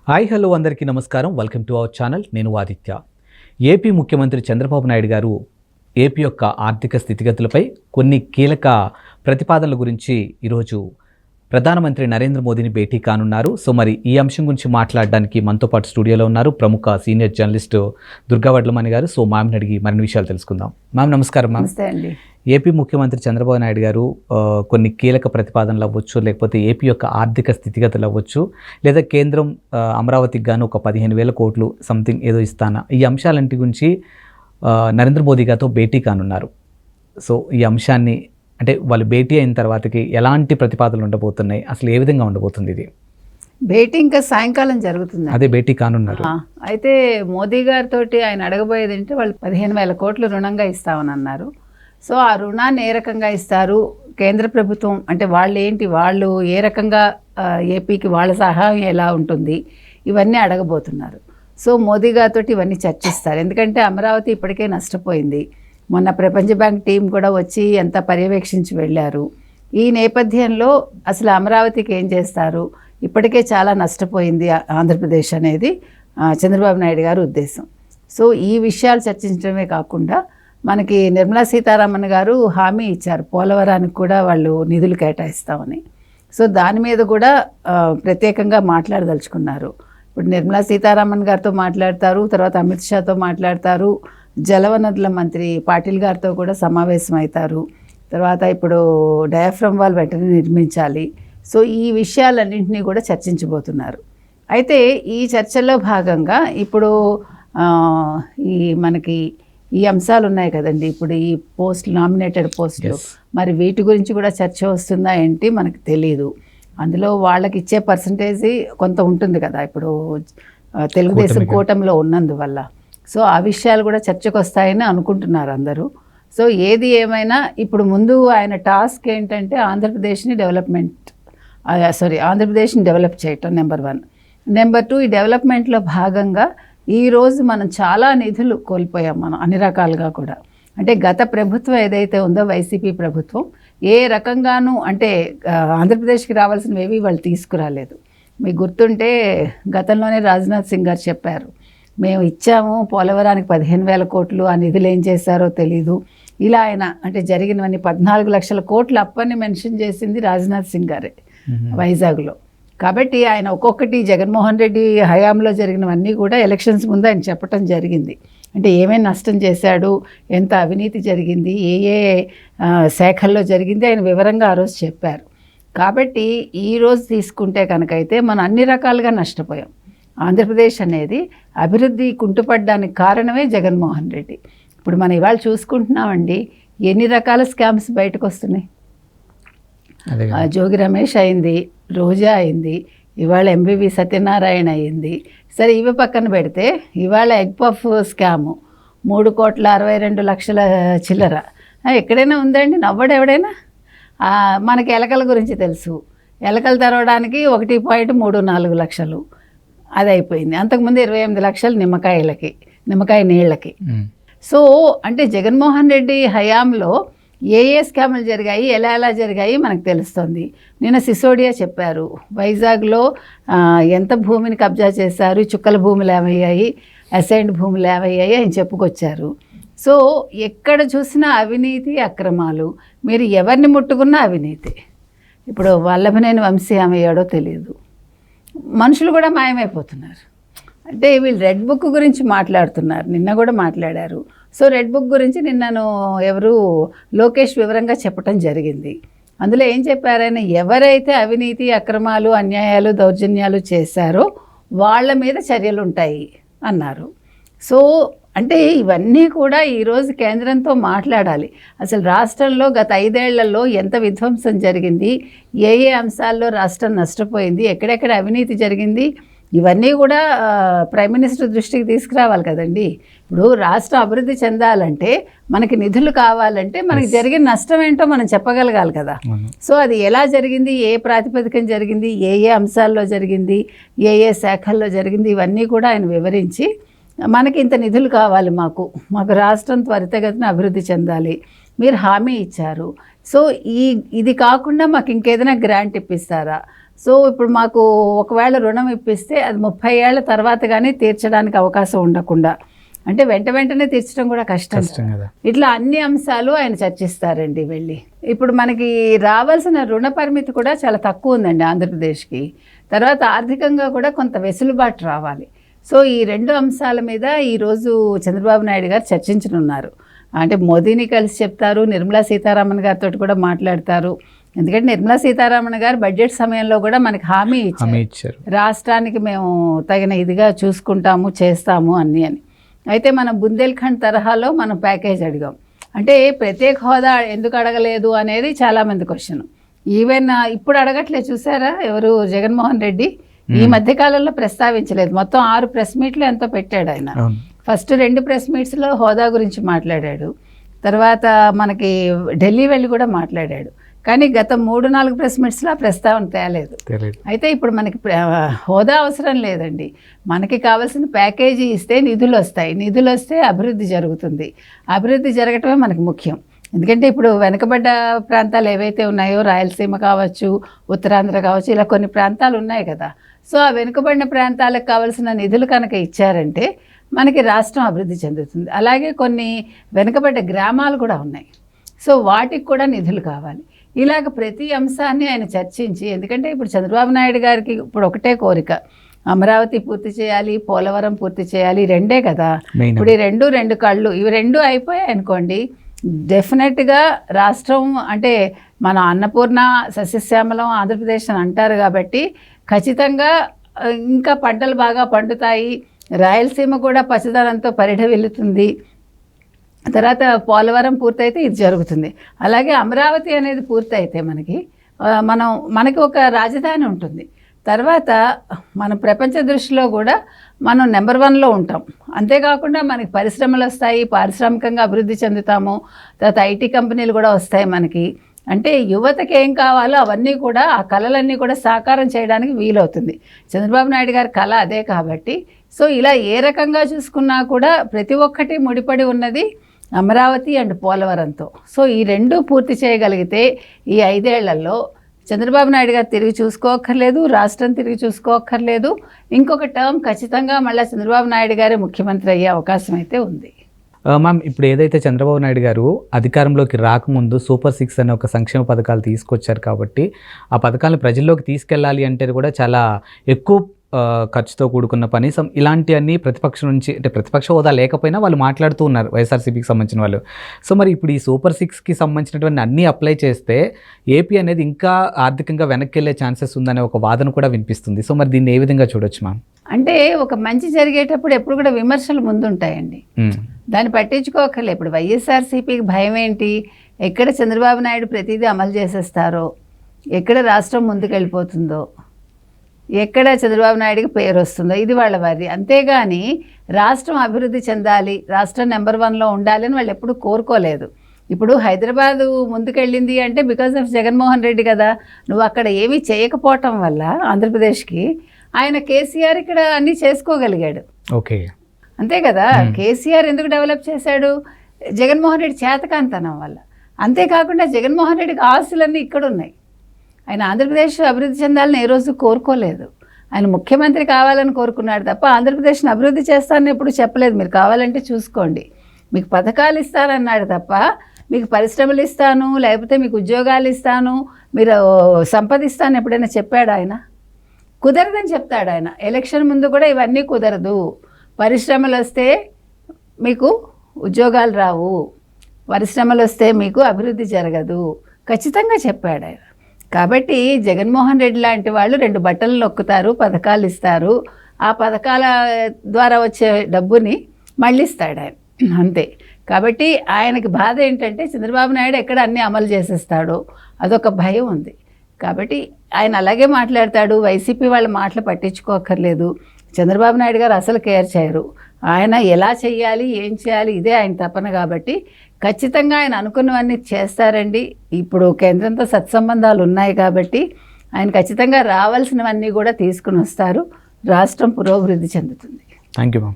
Hi hello అందరికీ నమస్కారం. Welcome to our channel. నేను ఆదిత్య. ఏపీ ముఖ్యమంత్రి చంద్రబాబు నాయుడు గారు ఏపీ యొక్క ఆర్థిక స్థితిగతులపై కొన్ని కీలక ప్రతిపాదనల గురించి ఈరోజు ప్రధానమంత్రి నరేంద్ర మోదీని భేటీ కానున్నారు. సో మరి ఈ అంశం గురించి మాట్లాడడానికి మనతో పాటు స్టూడియోలో ఉన్నారు ప్రముఖ సీనియర్ జర్నలిస్ట్ దుర్గా వడ్లమణి గారు. సో మ్యామ్ని అడిగి మరిన్ని విషయాలు తెలుసుకుందాం. మ్యామ్ నమస్కారం. మ్యామ్ ఏపీ ముఖ్యమంత్రి చంద్రబాబు నాయుడు గారు కొన్ని కీలక ప్రతిపాదనలు అవ్వచ్చు, లేకపోతే ఏపీ యొక్క ఆర్థిక స్థితిగతులు అవ్వచ్చు, లేదా కేంద్రం అమరావతికి గాను ఒక 15,000 కోట్లు సంథింగ్ ఏదో ఇస్తానా, ఈ అంశాలంటి గురించి నరేంద్ర మోదీ గారితో భేటీ కానున్నారు. సో ఈ అంశాన్ని అంటే వాళ్ళు భేటీ అయిన తర్వాతకి ఎలాంటి ప్రతిపాదనలు ఉండబోతున్నాయి, అసలు ఏ విధంగా ఉండబోతుంది ఇది? భేటీ ఇంకా సాయంకాలం జరుగుతుంది. అదే భేటీ కానున్నారు. అయితే మోదీ గారితో ఆయన అడగబోయేది అంటే వాళ్ళు 15,000 కోట్లు రుణంగా ఇస్తామని అన్నారు. సో ఆ రుణాన్ని ఏ రకంగా ఇస్తారు, కేంద్ర ప్రభుత్వం అంటే వాళ్ళు ఏ రకంగా ఏపీకి వాళ్ళ సహాయం ఎలా ఉంటుంది, ఇవన్నీ అడగబోతున్నారు. సో మోదీ గారితో ఇవన్నీ చర్చిస్తారు. ఎందుకంటే అమరావతి ఇప్పటికే నష్టపోయింది. మొన్న ప్రపంచ బ్యాంక్ టీం కూడా వచ్చి ఎంత పర్యవేక్షించి వెళ్ళారు. ఈ నేపథ్యంలో అసలు అమరావతికి ఏం చేస్తారు, ఇప్పటికే చాలా నష్టపోయింది ఆంధ్రప్రదేశ్ అనేది చంద్రబాబు నాయుడు గారి ఉద్దేశం. సో ఈ విషయాలు చర్చించడమే కాకుండా మనకి నిర్మలా సీతారామన్ గారు హామీ ఇచ్చారు, పోలవరానికి కూడా వాళ్ళు నిధులు కేటాయిస్తామని. సో దాని మీద కూడా ప్రత్యేకంగా మాట్లాడదలుచుకున్నారు. ఇప్పుడు నిర్మలా సీతారామన్ గారితో మాట్లాడతారు, తర్వాత అమిత్ షాతో మాట్లాడతారు, జలవనరుల మంత్రి పాటిల్ గారితో కూడా సమావేశం అవుతారు. తర్వాత ఇప్పుడు డయాఫ్రమ్ వాల్ వెంటనే నిర్మించాలి. సో ఈ విషయాలన్నింటినీ కూడా చర్చించబోతున్నారు. అయితే ఈ చర్చల్లో భాగంగా ఇప్పుడు మనకి ఈ అంశాలు ఉన్నాయి కదండి, ఇప్పుడు ఈ నామినేటెడ్ పోస్టులు, మరి వీటి గురించి కూడా చర్చ వస్తుందా ఏంటి మనకు తెలియదు. అందులో వాళ్ళకి ఇచ్చే పర్సంటేజ్ కొంత ఉంటుంది కదా ఇప్పుడు తెలుగుదేశం కూటమిలో ఉన్నందువల్ల. సో ఆ విషయాలు కూడా చర్చకు వస్తాయని అనుకుంటున్నారు అందరూ. సో ఏది ఏమైనా ఇప్పుడు ముందు ఆయన టాస్క్ ఏంటంటే ఆంధ్రప్రదేశ్ని డెవలప్ చేయటం నెంబర్ 1. నెంబర్ 2, ఈ డెవలప్మెంట్లో భాగంగా ఈరోజు మనం చాలా నిధులు కోల్పోయాం మనం అన్ని రకాలుగా కూడా. అంటే గత ప్రభుత్వం ఏదైతే ఉందో వైసీపీ ప్రభుత్వం ఏ రకంగానూ అంటే ఆంధ్రప్రదేశ్కి రావాల్సినవి వాళ్ళు తీసుకురాలేదు. మీకు గుర్తుంటే గతంలోనే రాజ్నాథ్ సింగ్ గారు చెప్పారు, మేము ఇచ్చాము పోలవరానికి 15,000 కోట్లు, ఆ నిధులు ఏం చేశారో తెలీదు. ఇలా ఆయన అంటే జరిగినవన్నీ 14 లక్షల కోట్లు అప్పని మెన్షన్ చేసింది రాజ్నాథ్ సింగ్ గారే వైజాగ్లో. కాబట్టి ఆయన ఒక్కొక్కటి జగన్మోహన్ రెడ్డి హయాంలో జరిగినవన్నీ కూడా ఎలక్షన్స్ ముందు ఆయన చెప్పడం జరిగింది. అంటే ఏమేమి నష్టం చేశాడు, ఎంత అవినీతి జరిగింది, ఏ శాఖల్లో జరిగింది ఆయన వివరంగా ఆ రోజు చెప్పారు. కాబట్టి ఈరోజు తీసుకుంటే కనుకైతే మనం అన్ని రకాలుగా నష్టపోయాం. ఆంధ్రప్రదేశ్ అనేది అభివృద్ధి కుంటుపడడానికి కారణమే జగన్మోహన్ రెడ్డి. ఇప్పుడు మనం ఇవాళ చూసుకుంటున్నామండి, ఎన్ని రకాల స్కామ్స్ బయటకు వస్తున్నాయి. జోగి రమేష్ అయింది, రోజా అయింది, ఇవాళ ఎంబీవి సత్యనారాయణ అయింది. సరే ఇవి పక్కన పెడితే ఇవాళ ఎగ్ పఫ్ స్కాము 3,62,00,000 చిల్లర ఎక్కడైనా ఉందండి? నవ్వడు ఎవడైనా? మనకి ఎలకల గురించి తెలుసు, ఎలకలు తెరవడానికి 1.34 లక్షలు అది అయిపోయింది. అంతకుముందు 28 లక్షలు నిమ్మకాయ నీళ్ళకి. సో అంటే జగన్మోహన్ రెడ్డి హయాంలో ఏ స్కాములు జరిగాయి, ఎలా జరిగాయి మనకు తెలుస్తుంది. నిన్న సిసోడియా చెప్పారు, వైజాగ్లో ఎంత భూమిని కబ్జా చేశారు, చుక్కల భూములు ఏమయ్యాయి, అసైన్డ్ భూములు ఏమయ్యాయి అని చెప్పుకొచ్చారు. సో ఎక్కడ చూసినా అవినీతి అక్రమాలు, మీరు ఎవరిని ముట్టుకున్నా అవినీతి. ఇప్పుడు వల్లభనేని వంశీ ఏమయ్యాడో తెలియదు, మనుషులు కూడా మాయమైపోతున్నారు. అంటే వీళ్ళు రెడ్ బుక్ గురించి మాట్లాడుతున్నారు, నిన్న కూడా మాట్లాడారు. సో రెడ్ బుక్ గురించి నిన్నను లోకేష్ వివరంగా చెప్పడం జరిగింది. అందులో ఏం చెప్పారని, ఎవరైతే అవినీతి అక్రమాలు అన్యాయాలు దౌర్జన్యాలు చేశారో వాళ్ళ మీద చర్యలు ఉంటాయి అన్నారు. సో అంటే ఇవన్నీ కూడా ఈరోజు కేంద్రంతో మాట్లాడాలి. అసలు రాష్ట్రంలో గత 5 ఏళ్లలో ఎంత విధ్వంసం జరిగింది, ఏ అంశాల్లో రాష్ట్రం నష్టపోయింది, ఎక్కడెక్కడ అవినీతి జరిగింది, ఇవన్నీ కూడా ప్రైమ్ మినిస్టర్ దృష్టికి తీసుకురావాలి కదండి. ఇప్పుడు రాష్ట్రం అభివృద్ధి చెందాలంటే మనకి నిధులు కావాలంటే మనకి జరిగిన నష్టం ఏంటో మనం చెప్పగలగాలి కదా. సో అది ఎలా జరిగింది, ఏ ప్రాతిపదికన జరిగింది, ఏ అంశాల్లో జరిగింది, ఏ శాఖల్లో జరిగింది, ఇవన్నీ కూడా ఆయన వివరించి మనకి ఇంత నిధులు కావాలి, మాకు రాష్ట్రం త్వరితగతిన అభివృద్ధి చెందాలి, మీరు హామీ ఇచ్చారు. సో ఇది కాకుండా మాకు ఇంకేదైనా గ్రాంట్ ఇప్పిస్తారా, సో ఇప్పుడు మాకు ఒకవేళ రుణం ఇప్పిస్తే అది 30 ఏళ్ల తర్వాత కానీ తీర్చడానికి అవకాశం ఉండకుండా, అంటే వెంటనే తీర్చడం కూడా కష్టం కదా. ఇట్లా అన్ని అంశాలు ఆయన చర్చిస్తారండి వెళ్ళి. ఇప్పుడు మనకి రావాల్సిన రుణ పరిమితి కూడా చాలా తక్కువ ఉందండి ఆంధ్రప్రదేశ్కి. తర్వాత ఆర్థికంగా కూడా కొంత వెసులుబాటు రావాలి. సో ఈ 2 అంశాల మీద ఈరోజు చంద్రబాబు నాయుడు గారు చర్చించనున్నారు. అంటే మోదీని కలిసి చెప్తారు, నిర్మలా సీతారామన్ గారితో కూడా మాట్లాడతారు. ఎందుకంటే నిర్మలా సీతారామన్ గారు బడ్జెట్ సమయంలో కూడా మనకి హామీ ఇచ్చారు, రాష్ట్రానికి మేము తగిన ఇదిగా చూసుకుంటాము, చేస్తాము అని. అయితే మనం బుందేల్ఖండ్ తరహాలో మనం ప్యాకేజ్ అడిగాం. అంటే ప్రత్యేక హోదా ఎందుకు అడగలేదు అనేది చాలామంది క్వశ్చన్. ఈవెన్ ఇప్పుడు అడగట్లేదు, చూసారా ఎవరు, జగన్మోహన్ రెడ్డి ఈ మధ్య కాలంలో ప్రస్తావించలేదు. మొత్తం 6 ప్రెస్ మీట్లు ఎంతో పెట్టాడు ఆయన. ఫస్ట్ 2 ప్రెస్ మీట్స్లో హోదా గురించి మాట్లాడాడు, తర్వాత మనకి ఢిల్లీ వెళ్ళి కూడా మాట్లాడాడు. కానీ గత 3-4 ప్రెస్ మీట్స్లో ఆ ప్రస్తావన తేలేదు. అయితే ఇప్పుడు మనకి హోదా అవసరం లేదండి, మనకి కావాల్సిన ప్యాకేజీ ఇస్తే నిధులు వస్తాయి, నిధులు వస్తే అభివృద్ధి జరుగుతుంది. అభివృద్ధి జరగటమే మనకు ముఖ్యం. ఎందుకంటే ఇప్పుడు వెనుకబడ్డ ప్రాంతాలు ఏవైతే ఉన్నాయో, రాయలసీమ కావచ్చు, ఉత్తరాంధ్ర కావచ్చు, ఇలా కొన్ని ప్రాంతాలు ఉన్నాయి కదా. సో ఆ వెనుకబడిన ప్రాంతాలకు కావాల్సిన నిధులు కనుక ఇచ్చారంటే మనకి రాష్ట్రం అభివృద్ధి చెందుతుంది. అలాగే కొన్ని వెనుకబడ్డ గ్రామాలు కూడా ఉన్నాయి, సో వాటికి కూడా నిధులు కావాలి. ఇలాగ ప్రతి అంశాన్ని ఆయన చర్చించి, ఎందుకంటే ఇప్పుడు చంద్రబాబు నాయుడు గారికి ఇప్పుడు ఒకటే కోరిక, అమరావతి పూర్తి చేయాలి, పోలవరం పూర్తి చేయాలి, 2 కదా. ఇప్పుడు ఈ 2 కళ్ళు, ఇవి 2 అయిపోయాయి అనుకోండి, డెఫినెట్గా రాష్ట్రం అంటే మన అన్నపూర్ణ సస్యశ్యామలం ఆంధ్రప్రదేశ్ అని అంటారు కాబట్టి ఖచ్చితంగా ఇంకా పంటలు బాగా పండుతాయి, రాయలసీమ కూడా పచ్చదనంతో పరిఢవిల్లుతుంది. తర్వాత పోలవరం పూర్తయితే ఇది జరుగుతుంది. అలాగే అమరావతి అనేది పూర్తయితే మనకి ఒక రాజధాని ఉంటుంది. తర్వాత మన ప్రపంచ దృష్టిలో కూడా మనం నెంబర్ 1లో ఉంటాం. అంతేకాకుండా మనకి పరిశ్రమలు వస్తాయి, పారిశ్రామికంగా అభివృద్ధి చెందుతాము. తర్వాత ఐటీ కంపెనీలు కూడా వస్తాయి మనకి. అంటే యువతకి ఏం కావాలో అవన్నీ కూడా, ఆ కళలన్నీ కూడా సాకారం చేయడానికి వీలవుతుంది. చంద్రబాబు నాయుడు గారి కళ అదే కాబట్టి, సో ఇలా ఏ రకంగా చూసుకున్నా కూడా ప్రతి ఒక్కటి ముడిపడి ఉన్నది అమరావతి అండ్ పోలవరంతో. సో ఈ 2 పూర్తి చేయగలిగితే ఈ 5 ఏళ్లలో చంద్రబాబు నాయుడు గారు తిరిగి చూసుకోక్కర్లేదు, రాష్ట్రం తిరిగి చూసుకోక్కర్లేదు. ఇంకొక టర్మ్ ఖచ్చితంగా మళ్ళీ చంద్రబాబు నాయుడు గారే ముఖ్యమంత్రి అయ్యే అవకాశం అయితే ఉంది. మ్యామ్, ఇప్పుడు ఏదైతే చంద్రబాబు నాయుడు గారు అధికారంలోకి రాకముందు సూపర్ 6 అనే ఒక సంక్షేమ పథకాలు తీసుకొచ్చారు కాబట్టి ఆ పథకాలను ప్రజల్లోకి తీసుకెళ్ళాలి అంటే కూడా చాలా ఎక్కువ ఖర్చుతో కూడుకున్న పని. ఇలాంటివన్నీ ప్రతిపక్షం నుంచి, అంటే ప్రతిపక్ష హోదా లేకపోయినా వాళ్ళు మాట్లాడుతూ ఉన్నారు, వైఎస్ఆర్సీపీకి సంబంధించిన వాళ్ళు. సో మరి ఇప్పుడు ఈ సూపర్ 6కి సంబంధించినటువంటి అన్నీ అప్లై చేస్తే ఏపీ అనేది ఇంకా ఆర్థికంగా వెనక్కి వెళ్ళే ఛాన్సెస్ ఉందనే ఒక వాదన కూడా వినిపిస్తుంది. సో మరి దీన్ని ఏ విధంగా చూడొచ్చు మ్యామ్? అంటే ఒక మంచి జరిగేటప్పుడు ఎప్పుడు కూడా విమర్శలు ముందుంటాయండి, దాన్ని పట్టించుకోకర్లే. ఇప్పుడు వైఎస్ఆర్సీపీకి భయం ఏంటి, ఎక్కడ చంద్రబాబు నాయుడు ప్రతిదీ అమలు చేసేస్తారో, ఎక్కడ రాష్ట్రం ముందుకెళ్ళిపోతుందో, ఎక్కడ చంద్రబాబు నాయుడికి పేరు వస్తుందో, ఇది వాళ్ళ వారి. అంతేగాని రాష్ట్రం అభివృద్ధి చెందాలి, రాష్ట్రం నెంబర్ 1లో ఉండాలి అని వాళ్ళు ఎప్పుడు కోరుకోలేదు. ఇప్పుడు హైదరాబాదు ముందుకెళ్ళింది అంటే బికాజ్ ఆఫ్ జగన్మోహన్ రెడ్డి కదా. నువ్వు అక్కడ ఏమీ చేయకపోవటం వల్ల ఆంధ్రప్రదేశ్కి ఆయన కేసీఆర్ ఇక్కడ అన్నీ చేసుకోగలిగాడు. ఓకే, అంతే కదా. కేసీఆర్ ఎందుకు డెవలప్ చేశాడు, జగన్మోహన్ రెడ్డి చేతకాంతనం వల్ల. అంతేకాకుండా జగన్మోహన్ రెడ్డికి ఆస్తులన్నీ ఇక్కడ ఉన్నాయి. ఆయన ఆంధ్రప్రదేశ్ అభివృద్ధి చెందాలని ఏ రోజు కోరుకోలేదు. ఆయన ముఖ్యమంత్రి కావాలని కోరుకున్నాడు తప్ప ఆంధ్రప్రదేశ్ని అభివృద్ధి చేస్తానని ఎప్పుడు చెప్పలేదు. మీరు కావాలంటే చూసుకోండి, మీకు పథకాలు ఇస్తానన్నాడు తప్ప మీకు పరిశ్రమలు ఇస్తాను, లేకపోతే మీకు ఉద్యోగాలు ఇస్తాను, మీరు సంపాదిస్తాను ఎప్పుడైనా చెప్పాడు ఆయన? కుదరదని చెప్తాడు ఆయన. ఎలక్షన్ ముందు కూడా ఇవన్నీ కుదరదు, పరిశ్రమలు వస్తే మీకు ఉద్యోగాలు రావు, పరిశ్రమలు వస్తే మీకు అభివృద్ధి జరగదు, ఖచ్చితంగా చెప్పాడు ఆయన. కాబట్టి జగన్మోహన్ రెడ్డి లాంటి వాళ్ళు 2 బట్టలు నొక్కుతారు, పథకాలు ఇస్తారు, ఆ పథకాల ద్వారా వచ్చే డబ్బుని మళ్ళిస్తాడు ఆయన, అంతే. కాబట్టి ఆయనకి బాధ ఏంటంటే చంద్రబాబు నాయుడు ఎక్కడ అన్నీ అమలు చేసేస్తాడో అదొక భయం ఉంది. కాబట్టి ఆయన అలాగే మాట్లాడతాడు. వైసీపీ వాళ్ళ మాటలు పట్టించుకోక్కర్లేదు. చంద్రబాబు నాయుడు గారు అసలు కేర్ చేయరు. ఆయన ఎలా చేయాలి, ఏం చేయాలి, ఇదే ఆయన తపన. కాబట్టి ఖచ్చితంగా ఆయన అనుకున్నవన్నీ చేస్తారండి. ఇప్పుడు కేంద్రంతో సత్సంబంధాలు ఉన్నాయి కాబట్టి ఆయన ఖచ్చితంగా రావాల్సినవన్నీ కూడా తీసుకుని వస్తారు. రాష్ట్రం పురోభివృద్ధి చెందుతుంది. Thank you ma'am.